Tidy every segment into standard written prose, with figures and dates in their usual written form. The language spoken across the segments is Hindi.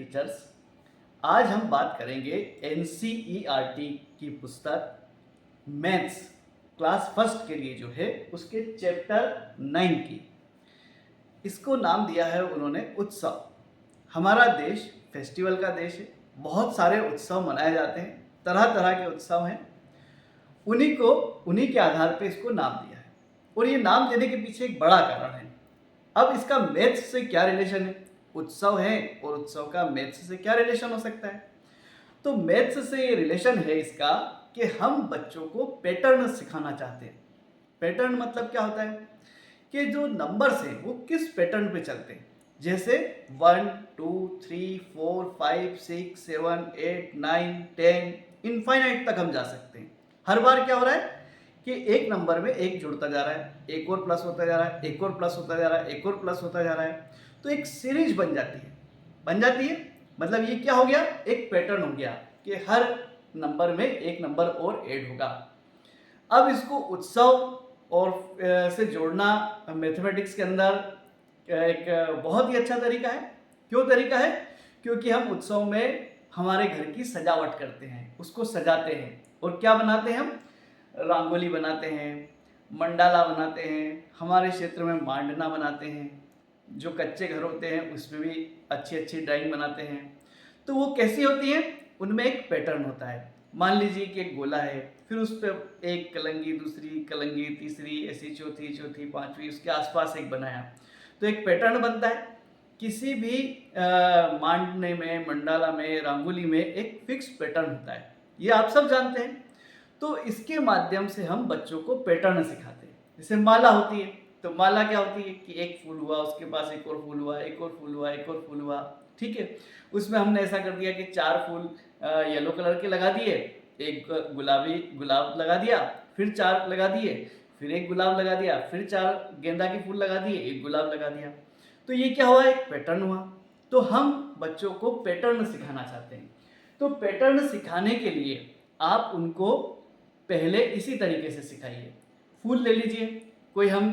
टीचर्स, आज हम बात करेंगे एनसीईआरटी की पुस्तक मैथ्स क्लास फर्स्ट के लिए जो है उसके चैप्टर 9 की। इसको नाम दिया है उन्होंने उत्सव। हमारा देश फेस्टिवल का देश है, बहुत सारे उत्सव मनाए जाते हैं, तरह तरह के उत्सव हैं। उन्हीं के आधार पे इसको नाम दिया है और ये नाम देने के पीछे एक बड़ा कारण है। अब इसका मैथ्स से क्या रिलेशन है? उत्सव है और उत्सव का मैथ्स से क्या रिलेशन हो सकता है? तो मैथ्स से ये रिलेशन है इसका कि हम बच्चों को पैटर्न सिखाना चाहते हैं। पैटर्न मतलब क्या होता है कि जो नंबर्स हैं वो किस पैटर्न पे चलते हैं। जैसे 1 2 3 4 5 6 7 8 9 10 इनफाइनाइट तक हम जा सकते हैं। हर बार क्या हो रहा है कि एक नंबर में एक जुड़ता जा रहा है, एक और प्लस होता जा रहा है, एक और प्लस होता जा रहा है, एक और प्लस होता जा रहा है, तो एक सीरीज बन जाती है। मतलब ये क्या हो गया, एक पैटर्न हो गया कि हर नंबर में एक नंबर और ऐड होगा। अब इसको उत्सव और से जोड़ना मैथमेटिक्स के अंदर एक बहुत ही अच्छा तरीका है। क्यों तरीका है? क्योंकि हम उत्सव में हमारे घर की सजावट करते हैं, उसको सजाते हैं और क्या बनाते हैं, हम रंगोली बनाते हैं, मंडाला बनाते हैं, हमारे क्षेत्र में मांडना बनाते हैं। जो कच्चे घर होते हैं उसमें भी अच्छी अच्छी ड्राइंग बनाते हैं। तो वो कैसी होती है? उनमें एक पैटर्न होता है। मान लीजिए कि एक गोला है, फिर उस पर एक कलंगी, दूसरी कलंगी, तीसरी, ऐसी चौथी, पांचवी, उसके आसपास एक बनाया, तो एक पैटर्न बनता है। किसी भी मांडने में, मंडाला में, रंगोली में एक फिक्स पैटर्न होता है, ये आप सब जानते हैं। तो इसके माध्यम से हम बच्चों को पैटर्न सिखाते हैं। जैसे माला होती है, तो माला क्या होती है कि एक फूल हुआ, उसके पास एक और फूल हुआ, एक और फूल हुआ, एक और फूल हुआ, ठीक है। उसमें हमने ऐसा कर दिया कि 4 फूल येलो कलर के लगा दिए, एक गुलाब लगा दिया, फिर 4 लगा दिए, फिर एक गुलाब लगा दिया, फिर 4 गेंदा के फूल लगा दिए, एक गुलाब लगा दिया। तो ये क्या हुआ, एक पैटर्न हुआ। तो हम बच्चों को पैटर्न सिखाना चाहते हैं। तो पैटर्न सिखाने के लिए आप उनको पहले इसी तरीके से सिखाइए। फूल ले लीजिए, कोई हम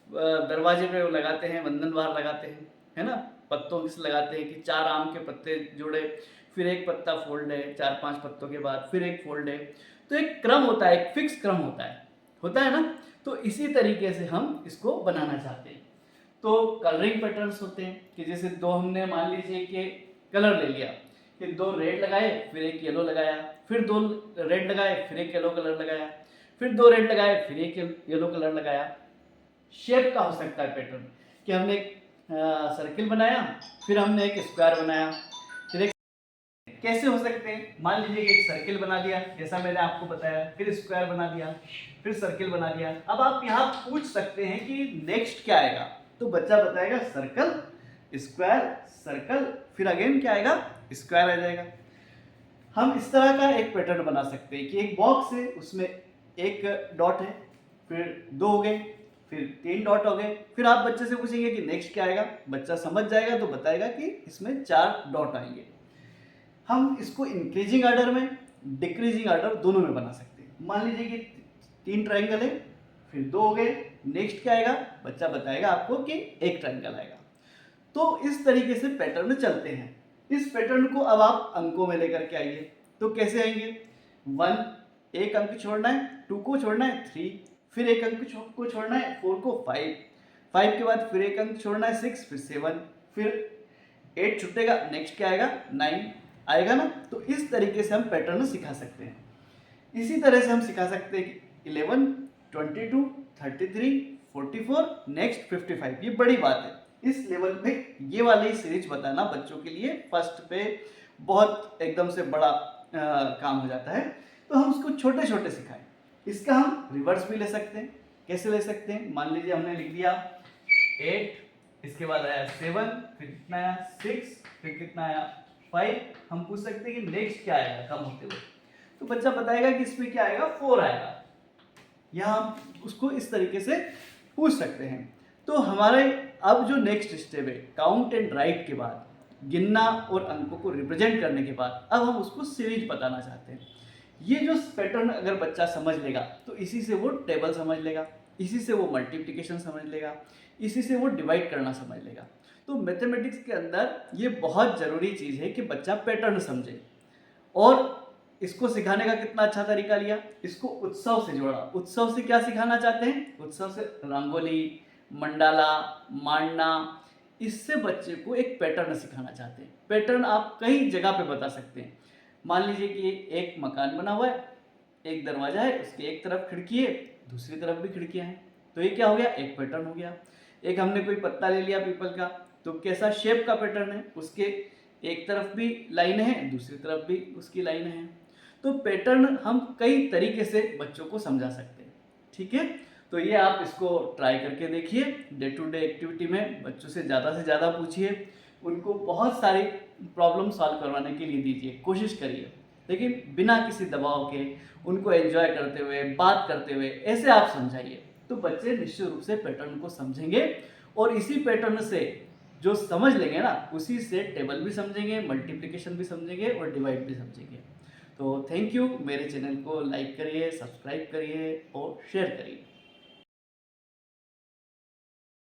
दरवाजे पे लगाते हैं, बंधनवार लगाते हैं, है ना, पत्तों से लगाते हैं कि 4 आम के पत्ते जोड़े, फिर एक पत्ता फोल्ड है, 4-5 पत्तों के बाद फिर एक फोल्ड है। तो एक क्रम होता है, एक फिक्स क्रम होता है ना। तो इसी तरीके से हम इसको बनाना चाहते हैं। तो कलरिंग पैटर्न्स होते हैं कि जैसे दो हमने मान लीजिए कि कलर ले लिया कि 2 रेड लगाए, फिर एक येलो लगाया, फिर 2 रेड लगाए, फिर एक येलो कलर लगाया, फिर 2 रेड लगाए, फिर एक येलो कलर लगाया। शेप का हो सकता है पैटर्न कि हमने एक सर्किल बनाया, फिर हमने एक स्क्वायर बनाया, फिर एक कैसे हो सकते हैं, मान लीजिए कि एक सर्किल बना दिया जैसा मैंने आपको बताया, फिर स्क्वायर बना दिया, फिर सर्किल बना दिया। अब आप यहाँ पूछ सकते हैं कि नेक्स्ट क्या आएगा, तो बच्चा बताएगा सर्कल, स्क्वायर, सर्कल, फिर अगेन क्या आएगा, स्क्वायर आ जाएगा। हम इस तरह का एक पैटर्न बना सकते हैं कि एक बॉक्स है, उसमें एक डॉट है, फिर 2 हो गए, फिर 3 डॉट हो गए। फिर आप बच्चे से पूछेंगे कि नेक्स्ट क्या आएगा, बच्चा समझ जाएगा तो बताएगा कि इसमें 4 डॉट आएंगे। हम इसको इंक्रीजिंग ऑर्डर में, डिक्रीजिंग ऑर्डर दोनों में बना सकते हैं। मान लीजिए कि 3 ट्रायंगल है, फिर 2 हो गए, नेक्स्ट क्या आएगा, बच्चा बताएगा आपको कि एक ट्रायंगल आएगा। तो इस तरीके से पैटर्न चलते हैं। इस पैटर्न को अब आप अंकों में लेकर के आइए, तो कैसे आएंगे, 1 एक अंक छोड़ना है, 2 को छोड़ना है 3, फिर एक अंक को छोड़ना है 4 को 5 के बाद फिर एक अंक छोड़ना है 6, फिर 7, फिर 8 छूटेगा, नेक्स्ट क्या आएगा, 9 आएगा ना। तो इस तरीके से हम पैटर्न सिखा सकते हैं। इसी तरह से हम सिखा सकते हैं कि 11 22 33 44 नेक्स्ट 55। ये बड़ी बात है, इस लेवल पे ये वाली सीरीज बताना बच्चों के लिए फर्स्ट पे बहुत एकदम से बड़ा काम हो जाता है। तो हम उसको छोटे छोटे सिखाएं। इसका हम रिवर्स भी ले सकते हैं। कैसे ले सकते हैं, मान लीजिए हमने लिख दिया 8, इसके बाद आया 7, फिर कितना आया 6, फिर कितना आया 5। हम पूछ सकते हैं कि नेक्स्ट क्या आएगा कम होते हुए, तो बच्चा बताएगा कि इसमें क्या आएगा, 4 आएगा। यहाँ हम उसको इस तरीके से पूछ सकते हैं। तो हमारे अब जो नेक्स्ट स्टेप है, काउंट एंड राइट के बाद, गिनना और अंकों को रिप्रेजेंट करने के बाद, अब हम उसको सीरीज बताना चाहते हैं। ये जो पैटर्न अगर बच्चा समझ लेगा तो इसी से वो टेबल समझ लेगा, इसी से वो मल्टीप्लिकेशन समझ लेगा, इसी से वो डिवाइड करना समझ लेगा। तो मैथमेटिक्स के अंदर ये बहुत ज़रूरी चीज़ है कि बच्चा पैटर्न समझे। और इसको सिखाने का कितना अच्छा तरीका लिया, इसको उत्सव से जोड़ा। उत्सव से क्या सिखाना चाहते हैं? उत्सव से रंगोली, मंडाला, मांडना, इससे बच्चे को एक पैटर्न सिखाना चाहते हैं। पैटर्न आप कई जगह पे बता सकते हैं। मान लीजिए कि एक मकान बना हुआ है, एक दरवाजा है, उसकी एक तरफ खिड़की है, दूसरी तरफ भी खिड़कियां हैं, तो ये क्या हो गया? एक पैटर्न हो गया। एक हमने कोई पत्ता ले लिया पीपल का, तो कैसा शेप का पैटर्न है, उसके एक तरफ भी लाइन है, दूसरी तरफ भी उसकी लाइन है। तो पैटर्न हम कई तरीके से बच्चों को समझा सकते हैं। ठीक है, तो ये आप इसको ट्राई करके देखिए। डे टू डे एक्टिविटी में बच्चों से ज़्यादा पूछिए, उनको बहुत सारी प्रॉब्लम सॉल्व करवाने के लिए दीजिए, कोशिश करिए, लेकिन बिना किसी दबाव के, उनको एंजॉय करते हुए, बात करते हुए, ऐसे आप समझाइए। तो बच्चे निश्चित रूप से पैटर्न को समझेंगे, और इसी पैटर्न से जो समझ लेंगे ना, उसी से टेबल भी समझेंगे, मल्टीप्लिकेशन भी समझेंगे और डिवाइड भी समझेंगे। तो थैंक यू। मेरे चैनल को लाइक करिए, सब्सक्राइब करिए और शेयर करिए।